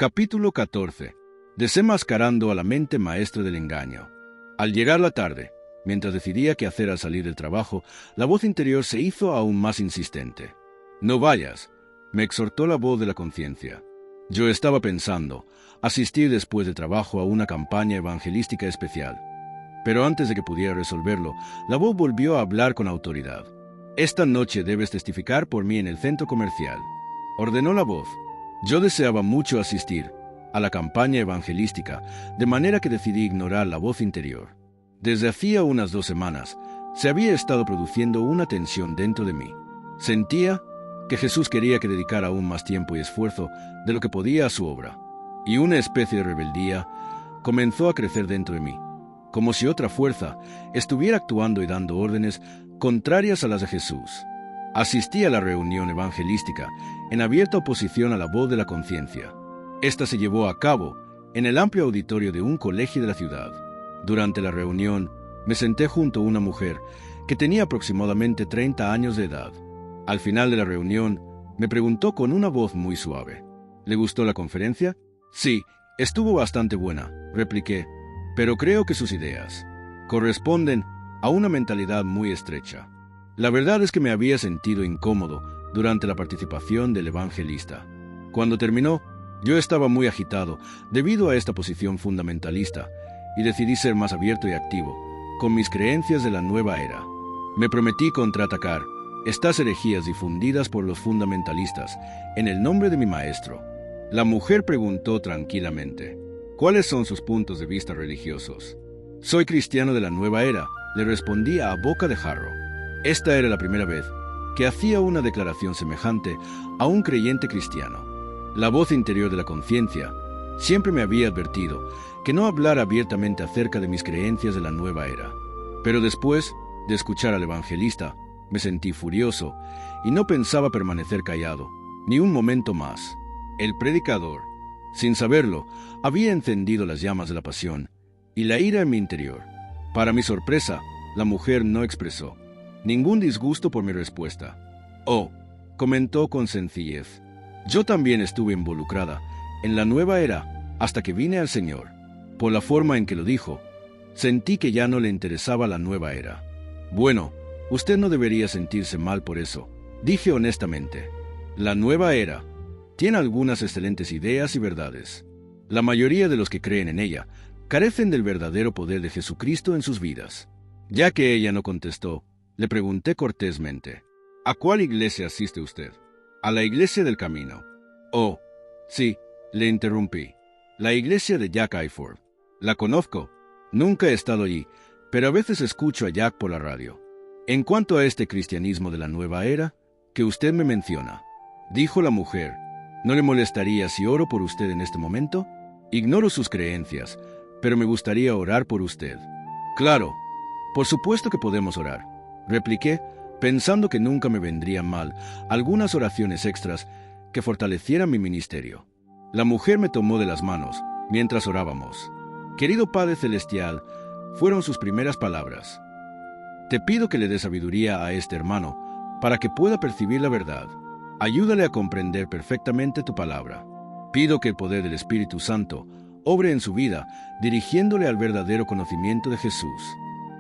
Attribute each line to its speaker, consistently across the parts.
Speaker 1: Capítulo 14. Desenmascarando a la mente maestra del engaño. Al llegar la tarde, mientras decidía qué hacer al salir del trabajo, la voz interior se hizo aún más insistente. «No vayas», me exhortó la voz de la conciencia. Yo estaba pensando asistir después de trabajo a una campaña evangelística especial. Pero antes de que pudiera resolverlo, la voz volvió a hablar con autoridad. «Esta noche debes testificar por mí en el centro comercial», ordenó la voz. Yo deseaba mucho asistir a la campaña evangelística, de manera que decidí ignorar la voz interior. Desde hacía unas 2 semanas, se había estado produciendo una tensión dentro de mí. Sentía que Jesús quería que dedicara aún más tiempo y esfuerzo de lo que podía a su obra, y una especie de rebeldía comenzó a crecer dentro de mí, como si otra fuerza estuviera actuando y dando órdenes contrarias a las de Jesús. Asistí a la reunión evangelística en abierta oposición a la voz de la conciencia. Esta se llevó a cabo en el amplio auditorio de un colegio de la ciudad. Durante la reunión, me senté junto a una mujer que tenía aproximadamente 30 años de edad. Al final de la reunión, me preguntó con una voz muy suave: ¿le gustó la conferencia? Sí, estuvo bastante buena, repliqué, pero creo que sus ideas corresponden a una mentalidad muy estrecha. La verdad es que me había sentido incómodo durante la participación del evangelista. Cuando terminó, yo estaba muy agitado debido a esta posición fundamentalista y decidí ser más abierto y activo con mis creencias de la nueva era. Me prometí contraatacar estas herejías difundidas por los fundamentalistas en el nombre de mi maestro. La mujer preguntó tranquilamente: ¿cuáles son sus puntos de vista religiosos? Soy cristiano de la nueva era, le respondí a boca de jarro. Esta era la primera vez que hacía una declaración semejante a un creyente cristiano. La voz interior de la conciencia siempre me había advertido que no hablara abiertamente acerca de mis creencias de la nueva era. Pero después de escuchar al evangelista, me sentí furioso y no pensaba permanecer callado, ni un momento más. El predicador, sin saberlo, había encendido las llamas de la pasión y la ira en mi interior. Para mi sorpresa, la mujer no expresó ningún disgusto por mi respuesta. «Oh», comentó con sencillez, «yo también estuve involucrada en la nueva era hasta que vine al Señor». Por la forma en que lo dijo, sentí que ya no le interesaba la nueva era. «Bueno, usted no debería sentirse mal por eso», dije honestamente. «La nueva era tiene algunas excelentes ideas y verdades. La mayoría de los que creen en ella carecen del verdadero poder de Jesucristo en sus vidas». Ya que ella no contestó, le pregunté cortésmente: «¿A cuál iglesia asiste usted?» «A la iglesia del camino». «Oh, sí», le interrumpí, «la iglesia de Jack Hayford. La conozco. Nunca he estado allí, pero a veces escucho a Jack por la radio. En cuanto a este cristianismo de la nueva era que usted me menciona», dijo la mujer, «¿no le molestaría si oro por usted en este momento? Ignoro sus creencias, pero me gustaría orar por usted». «Claro, por supuesto que podemos orar», repliqué, pensando que nunca me vendrían mal algunas oraciones extras que fortalecieran mi ministerio. La mujer me tomó de las manos mientras orábamos. «Querido Padre Celestial», fueron sus primeras palabras, «te pido que le dé sabiduría a este hermano para que pueda percibir la verdad. Ayúdale a comprender perfectamente tu palabra. Pido que el poder del Espíritu Santo obre en su vida, dirigiéndole al verdadero conocimiento de Jesús.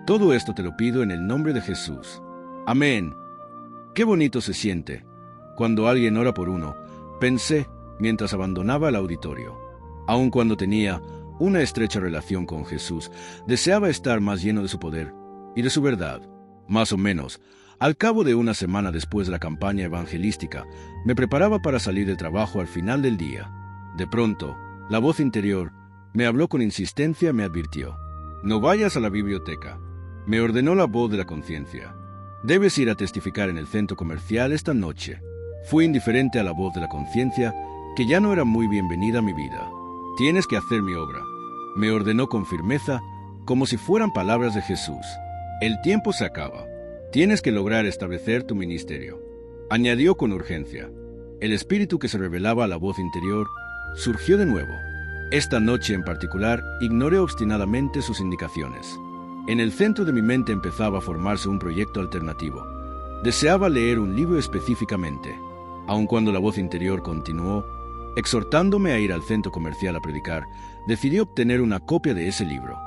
Speaker 1: Todo esto te lo pido en el nombre de Jesús. Amén». Qué bonito se siente cuando alguien ora por uno, pensé mientras abandonaba el auditorio. Aun cuando tenía una estrecha relación con Jesús, deseaba estar más lleno de su poder y de su verdad. Más o menos, al cabo de una semana después de la campaña evangelística, me preparaba para salir del trabajo al final del día. De pronto, la voz interior me habló con insistencia y me advirtió: «No vayas a la biblioteca», me ordenó la voz de la conciencia. «Debes ir a testificar en el centro comercial esta noche». Fui indiferente a la voz de la conciencia, que ya no era muy bienvenida a mi vida. «Tienes que hacer mi obra», me ordenó con firmeza, como si fueran palabras de Jesús. «El tiempo se acaba. Tienes que lograr establecer tu ministerio», añadió con urgencia. El espíritu que se revelaba a la voz interior surgió de nuevo. Esta noche en particular ignoré obstinadamente sus indicaciones. En el centro de mi mente empezaba a formarse un proyecto alternativo. Deseaba leer un libro específicamente. Aun cuando la voz interior continuó: Exhortándome a ir al centro comercial a predicar, decidí obtener una copia de ese libro.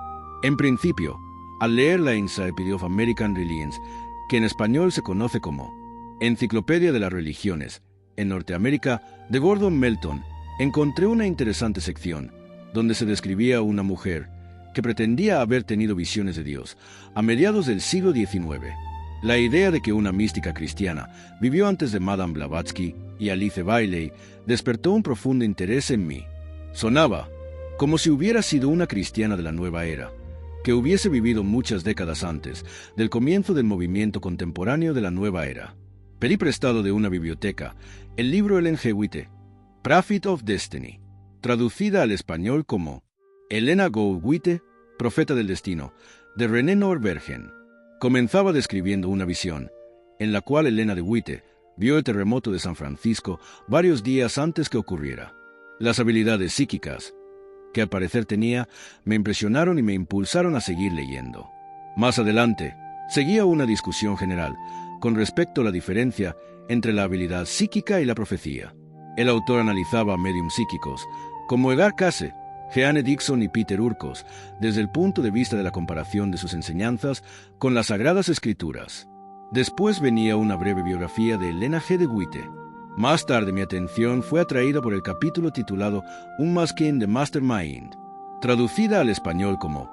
Speaker 1: En principio, al leer la Encyclopedia of American Religions, que en español se conoce como Enciclopedia de las Religiones, en Norteamérica, de Gordon Melton, encontré una interesante sección donde se describía una mujer que pretendía haber tenido visiones de Dios a mediados del siglo XIX. La idea de que una mística cristiana vivió antes de Madame Blavatsky y Alice Bailey despertó un profundo interés en mí. Sonaba como si hubiera sido una cristiana de la nueva era, que hubiese vivido muchas décadas antes del comienzo del movimiento contemporáneo de la nueva era. Pedí prestado de una biblioteca el libro Ellen G. White, Prophet of Destiny, traducida al español como Helena Gould White, Profeta del Destino, de René Norbergen. Comenzaba describiendo una visión, en la cual Helena de White vio el terremoto de San Francisco varios días antes que ocurriera. Las habilidades psíquicas que al parecer tenía me impresionaron y me impulsaron a seguir leyendo. Más adelante, seguía una discusión general con respecto a la diferencia entre la habilidad psíquica y la profecía. El autor analizaba a médiums psíquicos como Edgar Cayce, Jeanne Dixon y Peter Urquhart desde el punto de vista de la comparación de sus enseñanzas con las Sagradas Escrituras. Después venía una breve biografía de Helena G. de White. Más tarde mi atención fue atraída por el capítulo titulado Unmasking the Mastermind, traducida al español como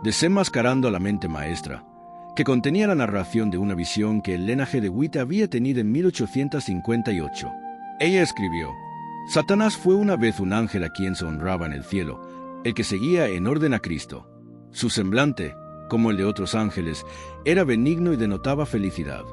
Speaker 1: Desenmascarando a la mente maestra, que contenía la narración de una visión que Helena G. de White había tenido en 1858. Ella escribió: Satanás fue una vez un ángel a quien se honraba en el cielo, el que seguía en orden a Cristo. Su semblante, como el de otros ángeles, era benigno y denotaba felicidad.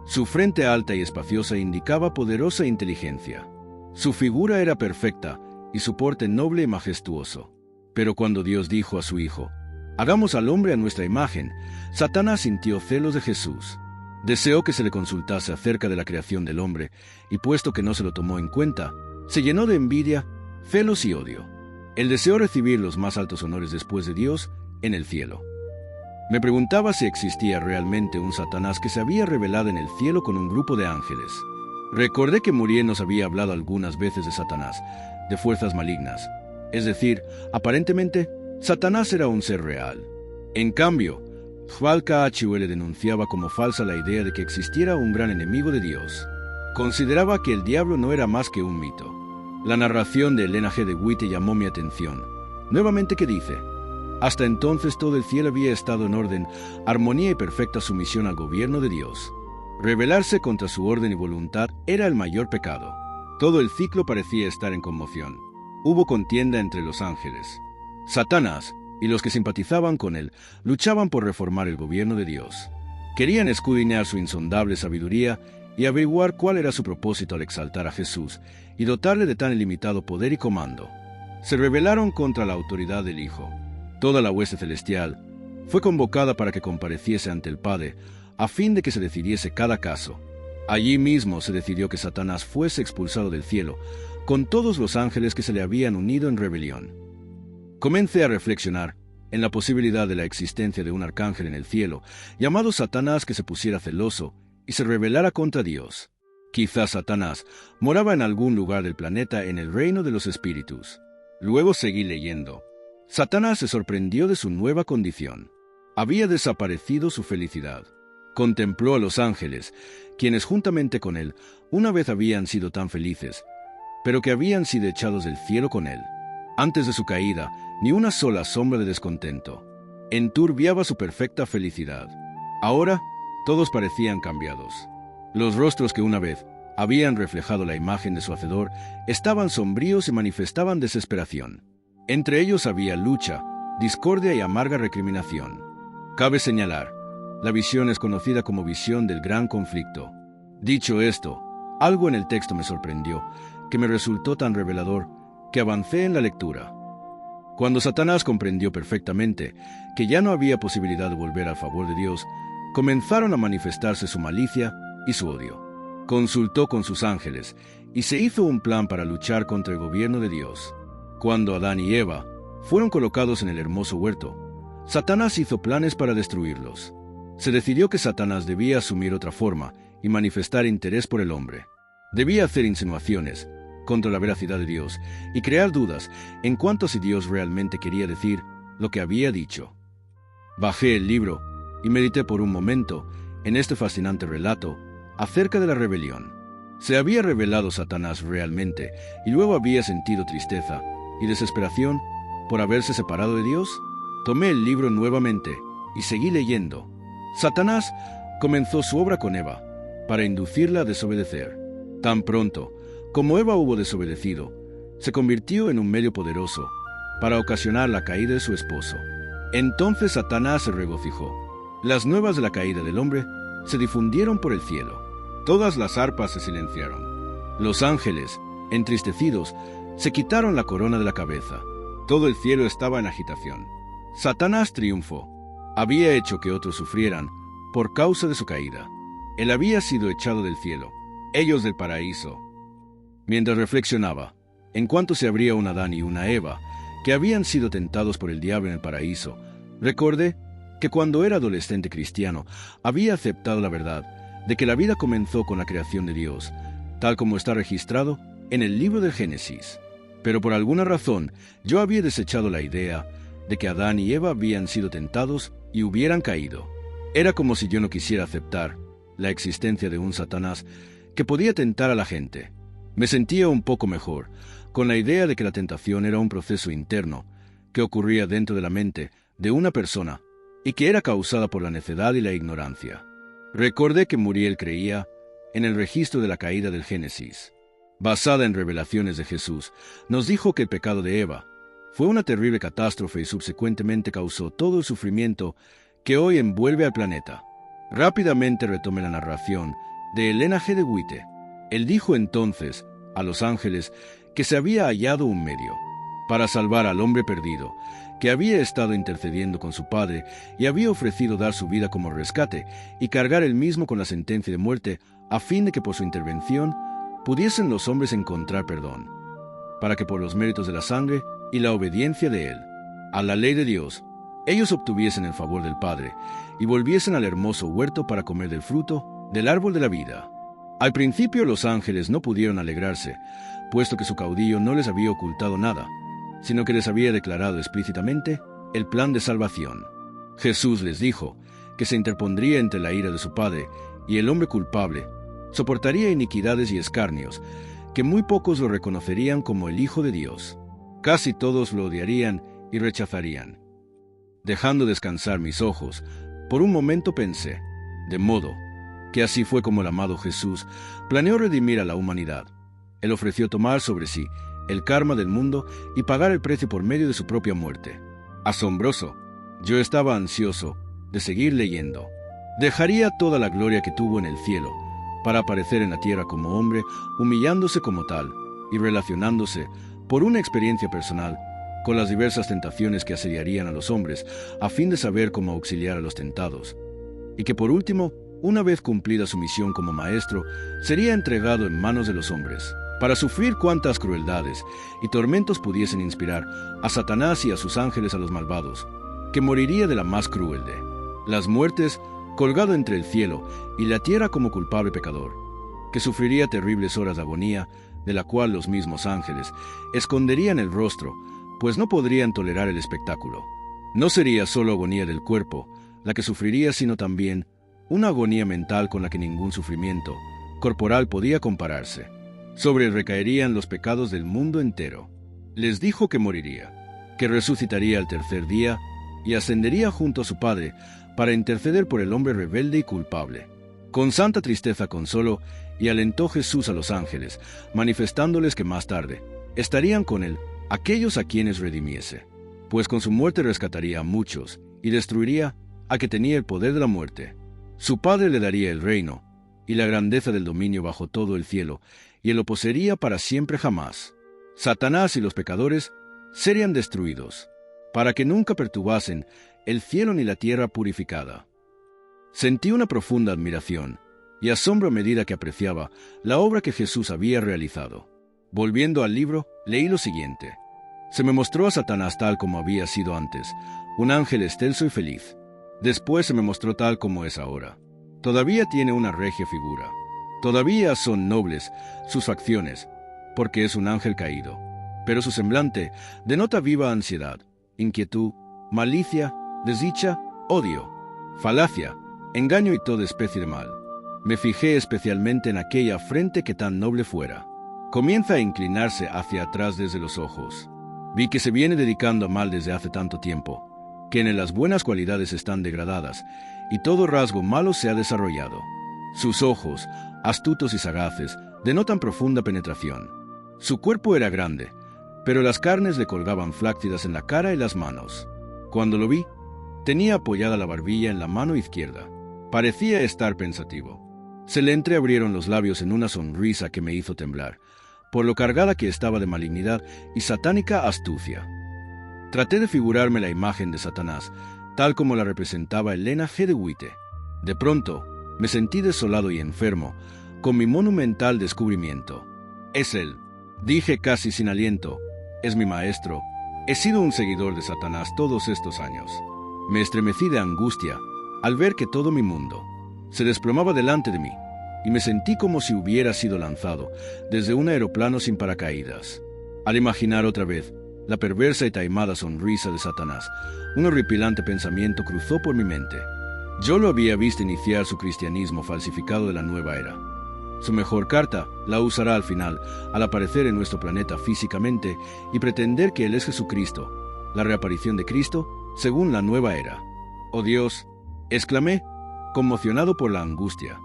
Speaker 1: Su frente alta y espaciosa indicaba poderosa inteligencia. Su figura era perfecta y su porte noble y majestuoso. Pero cuando Dios dijo a su Hijo, «Hagamos al hombre a nuestra imagen», Satanás sintió celos de Jesús. Deseó que se le consultase acerca de la creación del hombre, y puesto que no se lo tomó en cuenta, se llenó de envidia, celos y odio. Él deseó recibir los más altos honores después de Dios en el cielo. Me preguntaba si existía realmente un Satanás que se había revelado en el cielo con un grupo de ángeles. Recordé que Muriel nos había hablado algunas veces de Satanás, de fuerzas malignas. Es decir, aparentemente, Satanás era un ser real. En cambio, Hwal K'Hull denunciaba como falsa la idea de que existiera un gran enemigo de Dios. Consideraba que el diablo no era más que un mito. La narración de Helena G. de White llamó mi atención. Nuevamente, ¿qué dice? Hasta entonces todo el cielo había estado en orden, armonía y perfecta sumisión al gobierno de Dios. Rebelarse contra su orden y voluntad era el mayor pecado. Todo el ciclo parecía estar en conmoción. Hubo contienda entre los ángeles. Satanás y los que simpatizaban con él luchaban por reformar el gobierno de Dios. Querían escudriñar su insondable sabiduría y averiguar cuál era su propósito al exaltar a Jesús y dotarle de tan ilimitado poder y comando. Se rebelaron contra la autoridad del Hijo. Toda la hueste celestial fue convocada para que compareciese ante el Padre, a fin de que se decidiese cada caso. Allí mismo se decidió que Satanás fuese expulsado del cielo, con todos los ángeles que se le habían unido en rebelión. Comencé a reflexionar en la posibilidad de la existencia de un arcángel en el cielo, llamado Satanás, que se pusiera celoso y se rebelara contra Dios. Quizás Satanás moraba en algún lugar del planeta en el reino de los espíritus. Luego seguí leyendo. Satanás se sorprendió de su nueva condición. Había desaparecido su felicidad. Contempló a los ángeles, quienes juntamente con él una vez habían sido tan felices, pero que habían sido echados del cielo con él. Antes de su caída, ni una sola sombra de descontento. Enturbiaba su perfecta felicidad. Ahora, todos parecían cambiados. Los rostros que una vez habían reflejado la imagen de su Hacedor estaban sombríos y manifestaban desesperación. Entre ellos había lucha, discordia y amarga recriminación. Cabe señalar, la visión es conocida como visión del gran conflicto. Dicho esto, algo en el texto me sorprendió, que me resultó tan revelador, que avancé en la lectura. Cuando Satanás comprendió perfectamente que ya no había posibilidad de volver al favor de Dios, comenzaron a manifestarse su malicia y su odio. Consultó con sus ángeles y se hizo un plan para luchar contra el gobierno de Dios. Cuando Adán y Eva fueron colocados en el hermoso huerto, Satanás hizo planes para destruirlos. Se decidió que Satanás debía asumir otra forma y manifestar interés por el hombre. Debía hacer insinuaciones, contra la veracidad de Dios y crear dudas en cuanto a si Dios realmente quería decir lo que había dicho. Bajé el libro y medité por un momento en este fascinante relato acerca de la rebelión. ¿Se había revelado Satanás realmente y luego había sentido tristeza y desesperación por haberse separado de Dios? Tomé el libro nuevamente y seguí leyendo. Satanás comenzó su obra con Eva para inducirla a desobedecer. Tan pronto como Eva hubo desobedecido, se convirtió en un medio poderoso para ocasionar la caída de su esposo. Entonces Satanás se regocijó. Las nuevas de la caída del hombre se difundieron por el cielo. Todas las arpas se silenciaron. Los ángeles, entristecidos, se quitaron la corona de la cabeza. Todo el cielo estaba en agitación. Satanás triunfó. Había hecho que otros sufrieran por causa de su caída. Él había sido echado del cielo, ellos del paraíso. Mientras reflexionaba en cuanto se abría un Adán y una Eva que habían sido tentados por el diablo en el paraíso, recordé que cuando era adolescente cristiano había aceptado la verdad de que la vida comenzó con la creación de Dios, tal como está registrado en el libro del Génesis. Pero por alguna razón yo había desechado la idea de que Adán y Eva habían sido tentados y hubieran caído. Era como si yo no quisiera aceptar la existencia de un Satanás que podía tentar a la gente. Me sentía un poco mejor con la idea de que la tentación era un proceso interno que ocurría dentro de la mente de una persona y que era causada por la necedad y la ignorancia. Recordé que Muriel creía en el registro de la caída del Génesis. Basada en revelaciones de Jesús, nos dijo que el pecado de Eva fue una terrible catástrofe y subsecuentemente causó todo el sufrimiento que hoy envuelve al planeta. Rápidamente retomé la narración de Elena G. de White. Él dijo entonces a los ángeles que se había hallado un medio para salvar al hombre perdido, que había estado intercediendo con su padre y había ofrecido dar su vida como rescate y cargar él mismo con la sentencia de muerte a fin de que por su intervención pudiesen los hombres encontrar perdón, para que por los méritos de la sangre y la obediencia de él a la ley de Dios, ellos obtuviesen el favor del Padre y volviesen al hermoso huerto para comer del fruto del árbol de la vida. Al principio los ángeles no pudieron alegrarse, puesto que su caudillo no les había ocultado nada, sino que les había declarado explícitamente el plan de salvación. Jesús les dijo que se interpondría entre la ira de su Padre y el hombre culpable soportaría iniquidades y escarnios, que muy pocos lo reconocerían como el Hijo de Dios. Casi todos lo odiarían y rechazarían. Dejando descansar mis ojos, por un momento pensé, de modo que así fue como el amado Jesús planeó redimir a la humanidad. Él ofreció tomar sobre sí el karma del mundo y pagar el precio por medio de su propia muerte. Asombroso. Yo estaba ansioso de seguir leyendo. Dejaría toda la gloria que tuvo en el cielo para aparecer en la tierra como hombre, humillándose como tal y relacionándose por una experiencia personal con las diversas tentaciones que asediarían a los hombres a fin de saber cómo auxiliar a los tentados. Y que por último, una vez cumplida su misión como maestro, sería entregado en manos de los hombres, para sufrir cuantas crueldades y tormentos pudiesen inspirar a Satanás y a sus ángeles a los malvados, que moriría de la más cruel de las muertes, colgado entre el cielo y la tierra como culpable pecador, que sufriría terribles horas de agonía, de la cual los mismos ángeles esconderían el rostro, pues no podrían tolerar el espectáculo. No sería solo agonía del cuerpo la que sufriría, sino también una agonía mental con la que ningún sufrimiento corporal podía compararse. Sobre él recaerían los pecados del mundo entero. Les dijo que moriría, que resucitaría al tercer día y ascendería junto a su Padre para interceder por el hombre rebelde y culpable. Con santa tristeza consoló y alentó Jesús a los ángeles, manifestándoles que más tarde estarían con él aquellos a quienes redimiese, pues con su muerte rescataría a muchos y destruiría a que tenía el poder de la muerte. Su Padre le daría el reino y la grandeza del dominio bajo todo el cielo, y él lo poseería para siempre jamás. Satanás y los pecadores serían destruidos, para que nunca perturbasen el cielo ni la tierra purificada. Sentí una profunda admiración y asombro a medida que apreciaba la obra que Jesús había realizado. Volviendo al libro, leí lo siguiente. Se me mostró a Satanás tal como había sido antes, un ángel excelso y feliz. Después se me mostró tal como es ahora. Todavía tiene una regia figura. Todavía son nobles sus facciones, porque es un ángel caído, pero su semblante denota viva ansiedad, inquietud, malicia, desdicha, odio, falacia, engaño y toda especie de mal. Me fijé especialmente en aquella frente que tan noble fuera. Comienza a inclinarse hacia atrás desde los ojos. Vi que se viene dedicando a mal desde hace tanto tiempo, que en él las buenas cualidades están degradadas y todo rasgo malo se ha desarrollado. Sus ojos, astutos y sagaces, denotan profunda penetración. Su cuerpo era grande, pero las carnes le colgaban flácidas en la cara y las manos. Cuando lo vi, tenía apoyada la barbilla en la mano izquierda. Parecía estar pensativo. Se le entreabrieron los labios en una sonrisa que me hizo temblar, por lo cargada que estaba de malignidad y satánica astucia. Traté de figurarme la imagen de Satanás, tal como la representaba Elena G. de Witte. De pronto, me sentí desolado y enfermo, con mi monumental descubrimiento. Es él, dije casi sin aliento, es mi maestro. He sido un seguidor de Satanás todos estos años. Me estremecí de angustia al ver que todo mi mundo se desplomaba delante de mí, y me sentí como si hubiera sido lanzado desde un aeroplano sin paracaídas. Al imaginar otra vez la perversa y taimada sonrisa de Satanás, un horripilante pensamiento cruzó por mi mente. Yo lo había visto iniciar su cristianismo falsificado de la nueva era. Su mejor carta la usará al final, al aparecer en nuestro planeta físicamente y pretender que Él es Jesucristo, la reaparición de Cristo, según la nueva era. ¡Oh Dios!, exclamé, conmocionado por la angustia.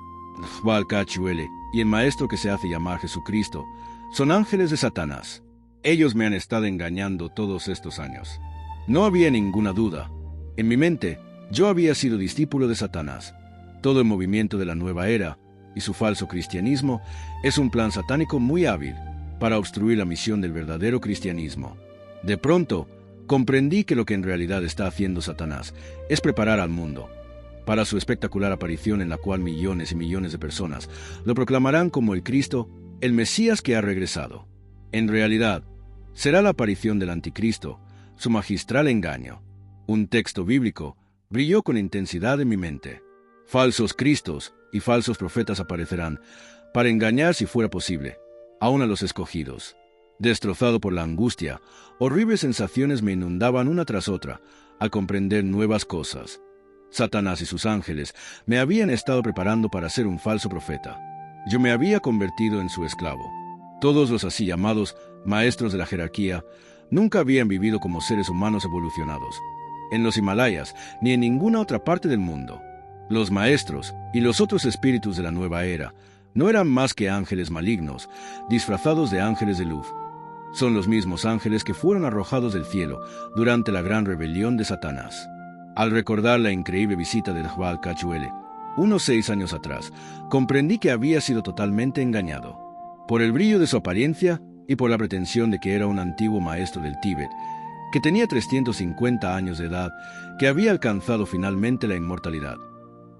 Speaker 1: Hvalcachuele y el maestro que se hace llamar Jesucristo son ángeles de Satanás. Ellos me han estado engañando todos estos años. No había ninguna duda. En mi mente, yo había sido discípulo de Satanás. Todo el movimiento de la nueva era y su falso cristianismo es un plan satánico muy hábil para obstruir la misión del verdadero cristianismo. De pronto, comprendí que lo que en realidad está haciendo Satanás es preparar al mundo para su espectacular aparición en la cual millones y millones de personas lo proclamarán como el Cristo, el Mesías que ha regresado. En realidad, será la aparición del Anticristo, su magistral engaño. Un texto bíblico brilló con intensidad en mi mente. Falsos cristos y falsos profetas aparecerán para engañar, si fuera posible, aún a los escogidos. Destrozado por la angustia, horribles sensaciones me inundaban una tras otra al comprender nuevas cosas. Satanás y sus ángeles me habían estado preparando para ser un falso profeta. Yo me había convertido en su esclavo. Todos los así llamados maestros de la jerarquía nunca habían vivido como seres humanos evolucionados, en los Himalayas ni en ninguna otra parte del mundo. Los maestros y los otros espíritus de la nueva era no eran más que ángeles malignos, disfrazados de ángeles de luz. Son los mismos ángeles que fueron arrojados del cielo durante la gran rebelión de Satanás. Al recordar la increíble visita de Hvalcachuele, unos 6 años atrás, comprendí que había sido totalmente engañado. Por el brillo de su apariencia y por la pretensión de que era un antiguo maestro del Tíbet, que tenía 350 años de edad, que había alcanzado finalmente la inmortalidad,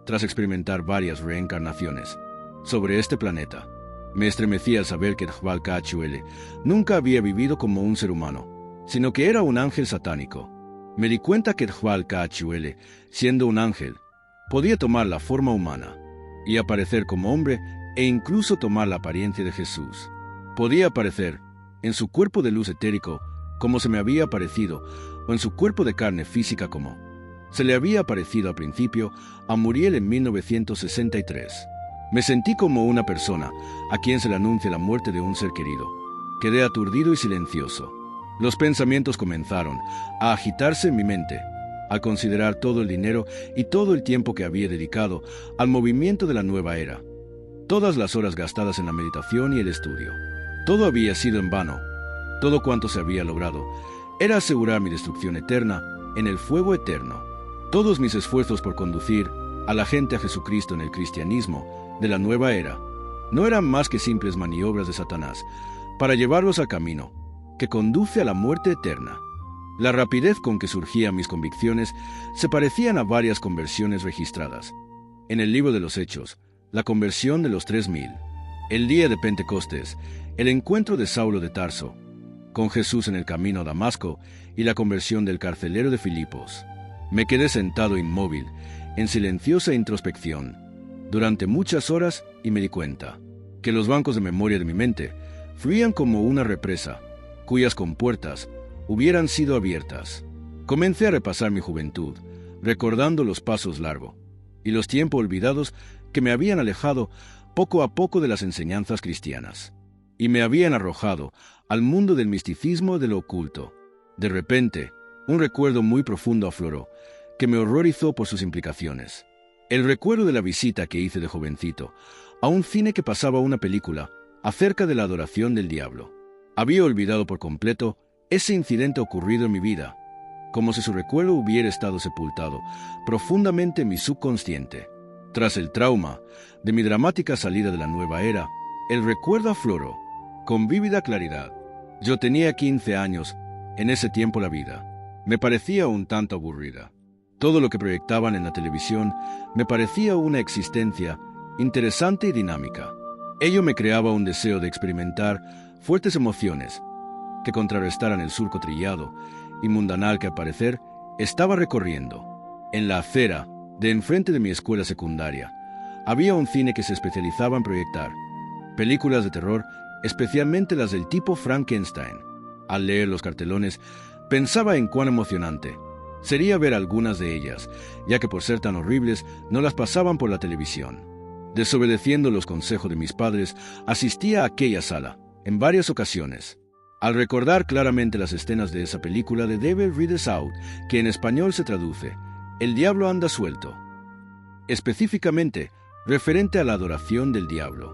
Speaker 1: tras experimentar varias reencarnaciones sobre este planeta. Me estremecí al saber que Hvalcachuele nunca había vivido como un ser humano, sino que era un ángel satánico. Me di cuenta que Hvalcachuele, siendo un ángel, podía tomar la forma humana y aparecer como hombre e incluso tomar la apariencia de Jesús. Podía aparecer en su cuerpo de luz etérico como se me había aparecido, o en su cuerpo de carne física como se le había aparecido al principio a Muriel en 1963. Me sentí como una persona a quien se le anuncia la muerte de un ser querido. Quedé aturdido y silencioso. Los pensamientos comenzaron a agitarse en mi mente, al considerar todo el dinero y todo el tiempo que había dedicado al movimiento de la nueva era. Todas las horas gastadas en la meditación y el estudio. Todo había sido en vano. Todo cuanto se había logrado era asegurar mi destrucción eterna en el fuego eterno. Todos mis esfuerzos por conducir a la gente a Jesucristo en el cristianismo de la nueva era no eran más que simples maniobras de Satanás para llevarlos al camino que conduce a la muerte eterna. La rapidez con que surgían mis convicciones se parecían a varias conversiones registradas. En el libro de los Hechos, la conversión de los 3000, el día de Pentecostés, el encuentro de Saulo de Tarso con Jesús en el camino a Damasco y la conversión del carcelero de Filipos. Me quedé sentado inmóvil, en silenciosa introspección, durante muchas horas y me di cuenta que los bancos de memoria de mi mente fluían como una represa, cuyas compuertas hubieran sido abiertas. Comencé a repasar mi juventud, recordando los pasos largos y los tiempos olvidados que me habían alejado poco a poco de las enseñanzas cristianas, y me habían arrojado al mundo del misticismo y de lo oculto. De repente, un recuerdo muy profundo afloró, que me horrorizó por sus implicaciones. El recuerdo de la visita que hice de jovencito a un cine que pasaba una película acerca de la adoración del diablo. Había olvidado por completo ese incidente ocurrido en mi vida, como si su recuerdo hubiera estado sepultado profundamente en mi subconsciente. Tras el trauma de mi dramática salida de la nueva era, el recuerdo afloró con vívida claridad. Yo tenía 15 años. En ese tiempo la vida me parecía un tanto aburrida. Todo lo que proyectaban en la televisión me parecía una existencia interesante y dinámica. Ello me creaba un deseo de experimentar fuertes emociones que contrarrestaran el surco trillado y mundanal que al parecer estaba recorriendo. En la acera de enfrente de mi escuela secundaria había un cine que se especializaba en proyectar películas de terror, especialmente las del tipo Frankenstein. Al leer los cartelones, pensaba en cuán emocionante sería ver algunas de ellas, ya que por ser tan horribles no las pasaban por la televisión. Desobedeciendo los consejos de mis padres, asistía a aquella sala en varias ocasiones. Al recordar claramente las escenas de esa película de Devil Rides Out, que en español se traduce El diablo anda suelto, específicamente referente a la adoración del diablo,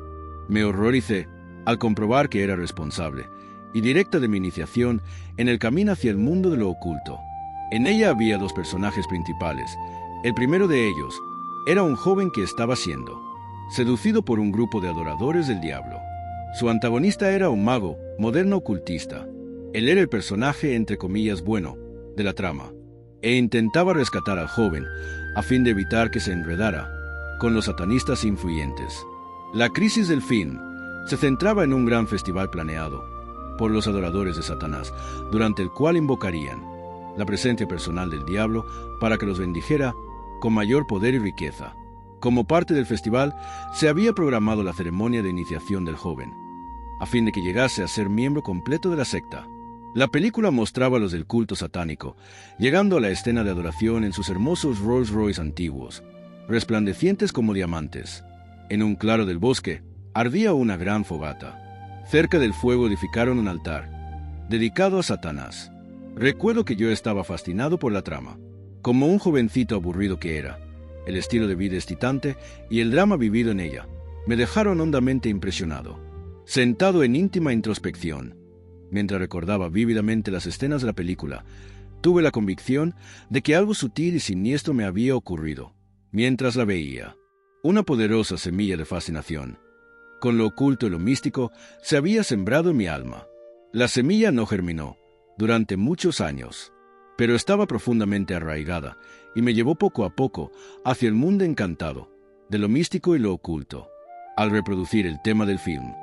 Speaker 1: me horroricé al comprobar que era responsable y directa de mi iniciación en el camino hacia el mundo de lo oculto. En ella había dos personajes principales. El primero de ellos era un joven que estaba siendo seducido por un grupo de adoradores del diablo. Su antagonista era un mago moderno ocultista. Él era el personaje, entre comillas, bueno de la trama, e intentaba rescatar al joven a fin de evitar que se enredara con los satanistas influyentes. La crisis del film se centraba en un gran festival planeado por los adoradores de Satanás, durante el cual invocarían la presencia personal del diablo para que los bendijera con mayor poder y riqueza. Como parte del festival, se había programado la ceremonia de iniciación del joven, a fin de que llegase a ser miembro completo de la secta. La película mostraba a los del culto satánico, llegando a la escena de adoración en sus hermosos Rolls Royce antiguos, resplandecientes como diamantes. En un claro del bosque, ardía una gran fogata. Cerca del fuego edificaron un altar, dedicado a Satanás. Recuerdo que yo estaba fascinado por la trama. Como un jovencito aburrido que era, el estilo de vida excitante y el drama vivido en ella me dejaron hondamente impresionado. Sentado en íntima introspección, mientras recordaba vívidamente las escenas de la película, tuve la convicción de que algo sutil y siniestro me había ocurrido mientras la veía. Una poderosa semilla de fascinación con lo oculto y lo místico se había sembrado en mi alma. La semilla no germinó durante muchos años, pero estaba profundamente arraigada y me llevó poco a poco hacia el mundo encantado de lo místico y lo oculto. Al reproducir el tema del film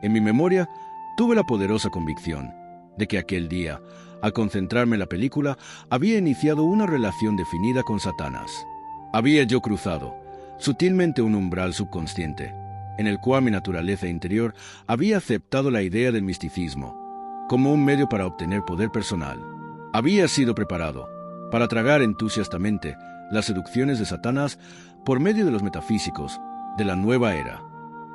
Speaker 1: en mi memoria, tuve la poderosa convicción de que aquel día, al concentrarme en la película, había iniciado una relación definida con Satanás. Había yo cruzado sutilmente un umbral subconsciente, en el cual mi naturaleza interior había aceptado la idea del misticismo como un medio para obtener poder personal. Había sido preparado para tragar entusiastamente las seducciones de Satanás por medio de los metafísicos de la nueva era.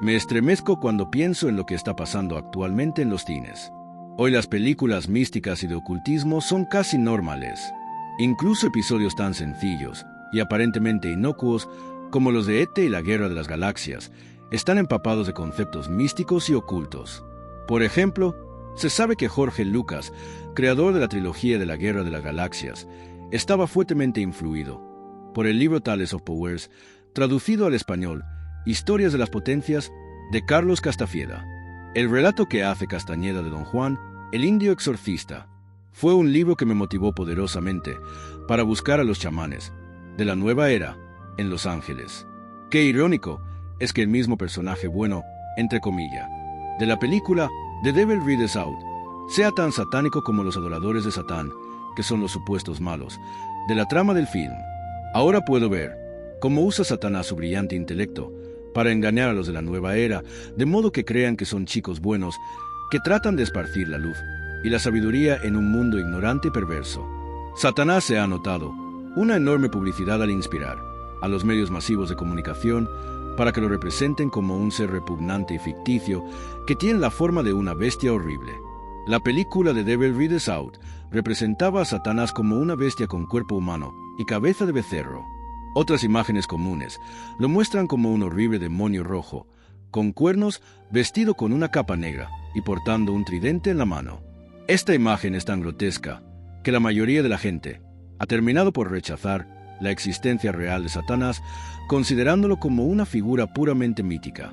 Speaker 1: Me estremezco cuando pienso en lo que está pasando actualmente en los cines. Hoy las películas místicas y de ocultismo son casi normales. Incluso episodios tan sencillos y aparentemente inocuos como los de E.T. y la Guerra de las Galaxias están empapados de conceptos místicos y ocultos. Por ejemplo, se sabe que Jorge Lucas, creador de la trilogía de la Guerra de las Galaxias, estaba fuertemente influido por el libro Tales of Powers, traducido al español, Historias de las Potencias, de Carlos Castafieda. El relato que hace Castañeda de Don Juan, el indio exorcista, fue un libro que me motivó poderosamente para buscar a los chamanes de la nueva era en Los Ángeles. Qué irónico es que el mismo personaje bueno, entre comillas, de la película The Devil Rides Out sea tan satánico como los adoradores de Satán, que son los supuestos malos de la trama del film. Ahora puedo ver cómo usa Satanás su brillante intelecto para engañar a los de la nueva era, de modo que crean que son chicos buenos que tratan de esparcir la luz y la sabiduría en un mundo ignorante y perverso. Satanás se ha notado una enorme publicidad al inspirar a los medios masivos de comunicación para que lo representen como un ser repugnante y ficticio que tiene la forma de una bestia horrible. La película The Devil Rides Out representaba a Satanás como una bestia con cuerpo humano y cabeza de becerro. Otras imágenes comunes lo muestran como un horrible demonio rojo, con cuernos, vestido con una capa negra y portando un tridente en la mano. Esta imagen es tan grotesca que la mayoría de la gente ha terminado por rechazar la existencia real de Satanás, considerándolo como una figura puramente mítica.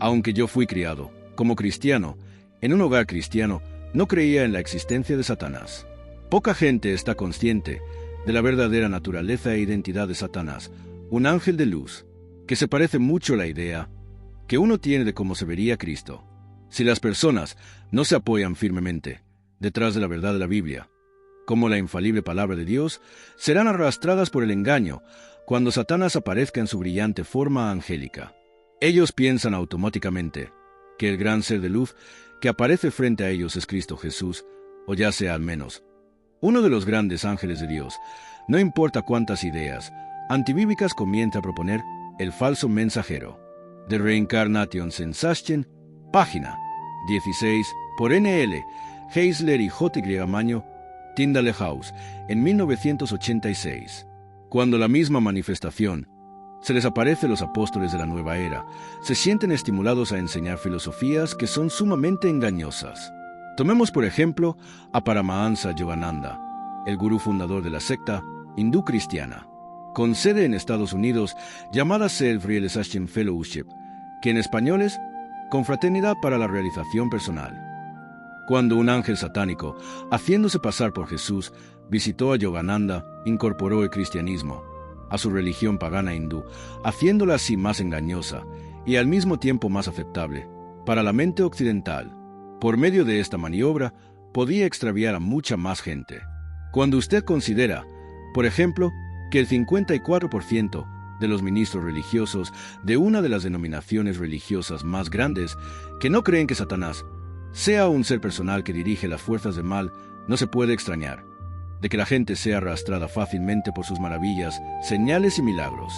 Speaker 1: Aunque yo fui criado como cristiano, en un hogar cristiano, no creía en la existencia de Satanás. Poca gente está consciente de la verdadera naturaleza e identidad de Satanás, un ángel de luz, que se parece mucho a la idea que uno tiene de cómo se vería Cristo. Si las personas no se apoyan firmemente detrás de la verdad de la Biblia, como la infalible palabra de Dios, serán arrastradas por el engaño cuando Satanás aparezca en su brillante forma angélica. Ellos piensan automáticamente que el gran ser de luz que aparece frente a ellos es Cristo Jesús, o ya sea al menos uno de los grandes ángeles de Dios. No importa cuántas ideas antibíblicas comienza a proponer el falso mensajero. The Reincarnation Sensation, página 16, por N.L. Heisler y J.Y. Maño, Tyndale House, en 1986. Cuando la misma manifestación se les aparece a los apóstoles de la nueva era, se sienten estimulados a enseñar filosofías que son sumamente engañosas. Tomemos por ejemplo a Paramahansa Yogananda, el gurú fundador de la secta hindú cristiana, con sede en Estados Unidos, llamada Self-Realization Fellowship, que en español es Confraternidad para la Realización Personal. Cuando un ángel satánico, haciéndose pasar por Jesús, visitó a Yogananda, incorporó el cristianismo a su religión pagana hindú, haciéndola así más engañosa y al mismo tiempo más aceptable para la mente occidental. Por medio de esta maniobra, podía extraviar a mucha más gente. Cuando usted considera, por ejemplo, que el 54% de los ministros religiosos de una de las denominaciones religiosas más grandes que no creen que Satanás sea un ser personal que dirige las fuerzas del mal, no se puede extrañar de que la gente sea arrastrada fácilmente por sus maravillas, señales y milagros.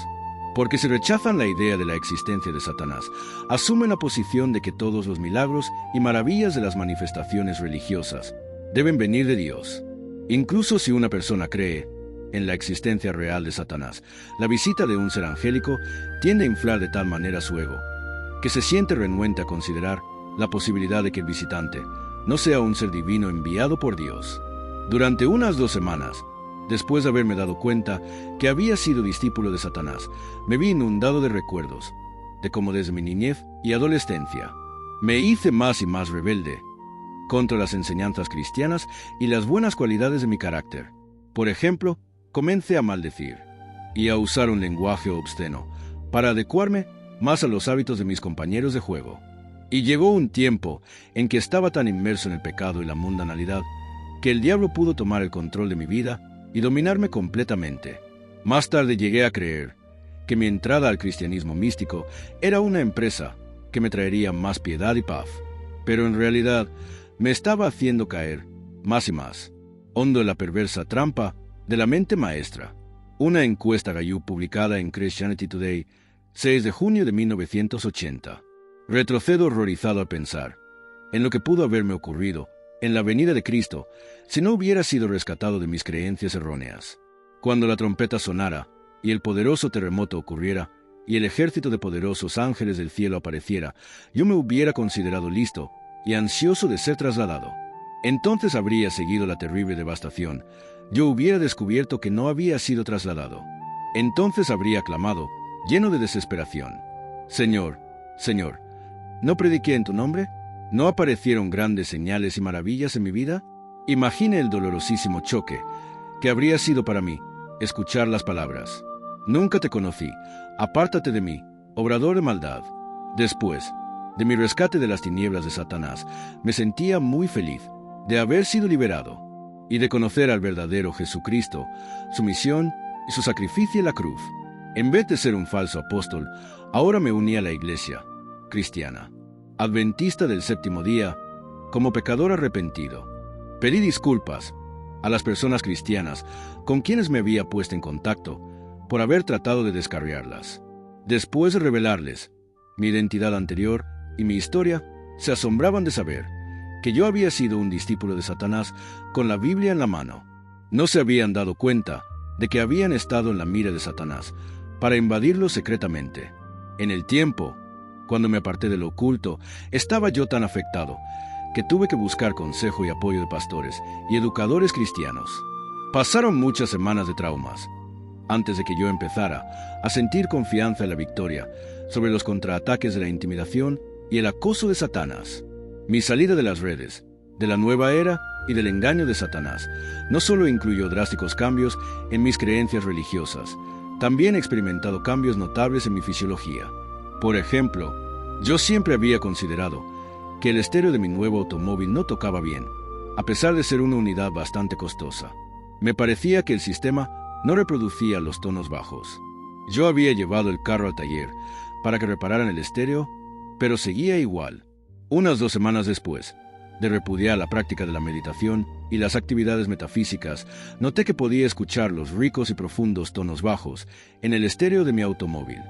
Speaker 1: Porque si rechazan la idea de la existencia de Satanás, asumen la posición de que todos los milagros y maravillas de las manifestaciones religiosas deben venir de Dios. Incluso si una persona cree en la existencia real de Satanás, la visita de un ser angélico tiende a inflar de tal manera su ego, que se siente renuente a considerar la posibilidad de que el visitante no sea un ser divino enviado por Dios. Durante unas 2 semanas, después de haberme dado cuenta que había sido discípulo de Satanás, me vi inundado de recuerdos de cómo desde mi niñez y adolescencia me hice más y más rebelde contra las enseñanzas cristianas y las buenas cualidades de mi carácter. Por ejemplo, comencé a maldecir y a usar un lenguaje obsceno para adecuarme más a los hábitos de mis compañeros de juego. Y llegó un tiempo en que estaba tan inmerso en el pecado y la mundanalidad que el diablo pudo tomar el control de mi vida y dominarme completamente. Más tarde llegué a creer que mi entrada al cristianismo místico era una empresa que me traería más piedad y paz, pero en realidad me estaba haciendo caer más y más hondo en la perversa trampa de la mente maestra. Una encuesta Gallup publicada en Christianity Today, 6 de junio de 1980. Retrocedo horrorizado a pensar en lo que pudo haberme ocurrido en la venida de Cristo si no hubiera sido rescatado de mis creencias erróneas. Cuando la trompeta sonara y el poderoso terremoto ocurriera y el ejército de poderosos ángeles del cielo apareciera, yo me hubiera considerado listo y ansioso de ser trasladado. Entonces habría seguido la terrible devastación. Yo hubiera descubierto que no había sido trasladado. Entonces habría clamado, lleno de desesperación: Señor, Señor, ¿no prediqué en tu nombre? ¿No aparecieron grandes señales y maravillas en mi vida? Imagine el dolorosísimo choque que habría sido para mí escuchar las palabras: Nunca te conocí, apártate de mí, obrador de maldad. Después de mi rescate de las tinieblas de Satanás, me sentía muy feliz de haber sido liberado y de conocer al verdadero Jesucristo, su misión y su sacrificio en la cruz. En vez de ser un falso apóstol, ahora me uní a la iglesia cristiana adventista del séptimo día como pecador arrepentido. Pedí disculpas a las personas cristianas con quienes me había puesto en contacto por haber tratado de descarriarlas. Después de revelarles mi identidad anterior y mi historia, se asombraban de saber que yo había sido un discípulo de Satanás con la Biblia en la mano. No se habían dado cuenta de que habían estado en la mira de Satanás para invadirlo secretamente. En el tiempo, cuando me aparté de lo oculto, estaba yo tan afectado que tuve que buscar consejo y apoyo de pastores y educadores cristianos. Pasaron muchas semanas de traumas antes de que yo empezara a sentir confianza en la victoria sobre los contraataques de la intimidación y el acoso de Satanás. Mi salida de las redes, de la nueva era y del engaño de Satanás no solo incluyó drásticos cambios en mis creencias religiosas, también he experimentado cambios notables en mi fisiología. Por ejemplo, yo siempre había considerado que el estéreo de mi nuevo automóvil no tocaba bien, a pesar de ser una unidad bastante costosa. Me parecía que el sistema no reproducía los tonos bajos. Yo había llevado el carro al taller para que repararan el estéreo, pero seguía igual. Unas 2 semanas después de repudiar la práctica de la meditación y las actividades metafísicas, noté que podía escuchar los ricos y profundos tonos bajos en el estéreo de mi automóvil.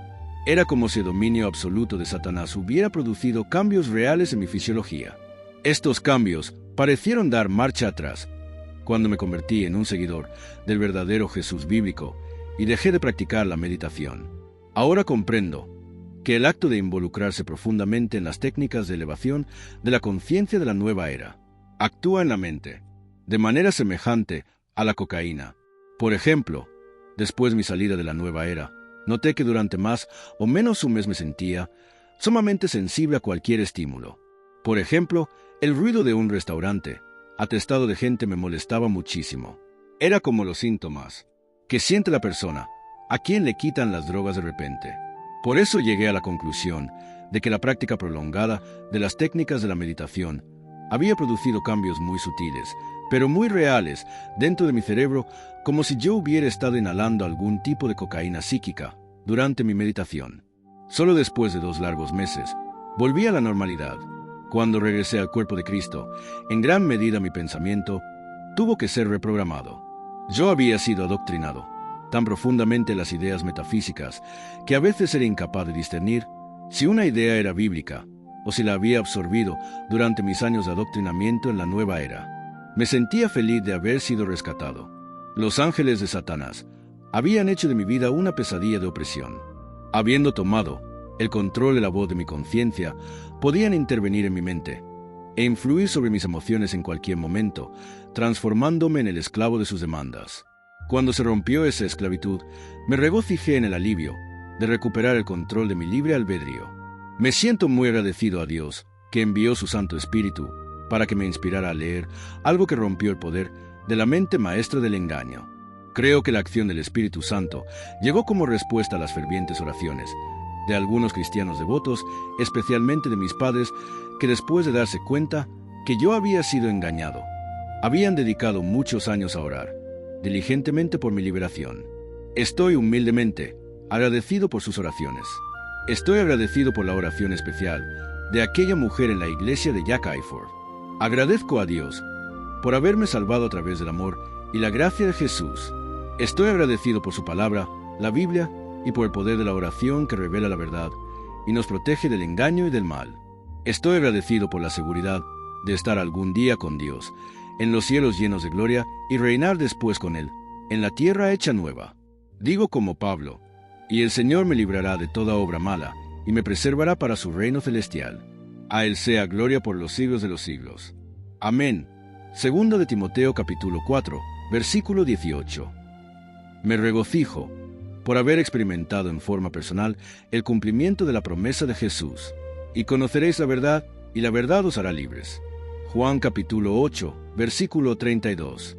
Speaker 1: Era como si el dominio absoluto de Satanás hubiera producido cambios reales en mi fisiología. Estos cambios parecieron dar marcha atrás cuando me convertí en un seguidor del verdadero Jesús bíblico y dejé de practicar la meditación. Ahora comprendo que el acto de involucrarse profundamente en las técnicas de elevación de la conciencia de la nueva era actúa en la mente de manera semejante a la cocaína. Por ejemplo, después de mi salida de la nueva era, noté que durante más o menos un mes me sentía sumamente sensible a cualquier estímulo. Por ejemplo, el ruido de un restaurante atestado de gente me molestaba muchísimo. Era como los síntomas que siente la persona a quien le quitan las drogas de repente. Por eso llegué a la conclusión de que la práctica prolongada de las técnicas de la meditación había producido cambios muy sutiles, pero muy reales dentro de mi cerebro, como si yo hubiera estado inhalando algún tipo de cocaína psíquica durante mi meditación. Solo después de 2 largos meses, volví a la normalidad. Cuando regresé al cuerpo de Cristo, en gran medida mi pensamiento tuvo que ser reprogramado. Yo había sido adoctrinado tan profundamente en las ideas metafísicas que a veces era incapaz de discernir si una idea era bíblica o si la había absorbido durante mis años de adoctrinamiento en la nueva era. Me sentía feliz de haber sido rescatado. Los ángeles de Satanás habían hecho de mi vida una pesadilla de opresión. Habiendo tomado el control de la voz de mi conciencia, podían intervenir en mi mente e influir sobre mis emociones en cualquier momento, transformándome en el esclavo de sus demandas. Cuando se rompió esa esclavitud, me regocijé en el alivio de recuperar el control de mi libre albedrío. Me siento muy agradecido a Dios, que envió su Santo Espíritu para que me inspirara a leer algo que rompió el poder de la mente maestra del engaño. Creo que la acción del Espíritu Santo llegó como respuesta a las fervientes oraciones de algunos cristianos devotos, especialmente de mis padres, que después de darse cuenta que yo había sido engañado, habían dedicado muchos años a orar diligentemente por mi liberación. Estoy humildemente agradecido por sus oraciones. Estoy agradecido por la oración especial de aquella mujer en la iglesia de Jack Ifor. Agradezco a Dios por haberme salvado a través del amor y la gracia de Jesús. Estoy agradecido por su palabra, la Biblia, y por el poder de la oración que revela la verdad y nos protege del engaño y del mal. Estoy agradecido por la seguridad de estar algún día con Dios, en los cielos llenos de gloria, y reinar después con Él, en la tierra hecha nueva. Digo como Pablo, y el Señor me librará de toda obra mala, y me preservará para su reino celestial. A Él sea gloria por los siglos de los siglos. Amén. Segunda de Timoteo capítulo 4, versículo 18. Me regocijo por haber experimentado en forma personal el cumplimiento de la promesa de Jesús. Y conoceréis la verdad, y la verdad os hará libres. Juan capítulo 8, versículo 32.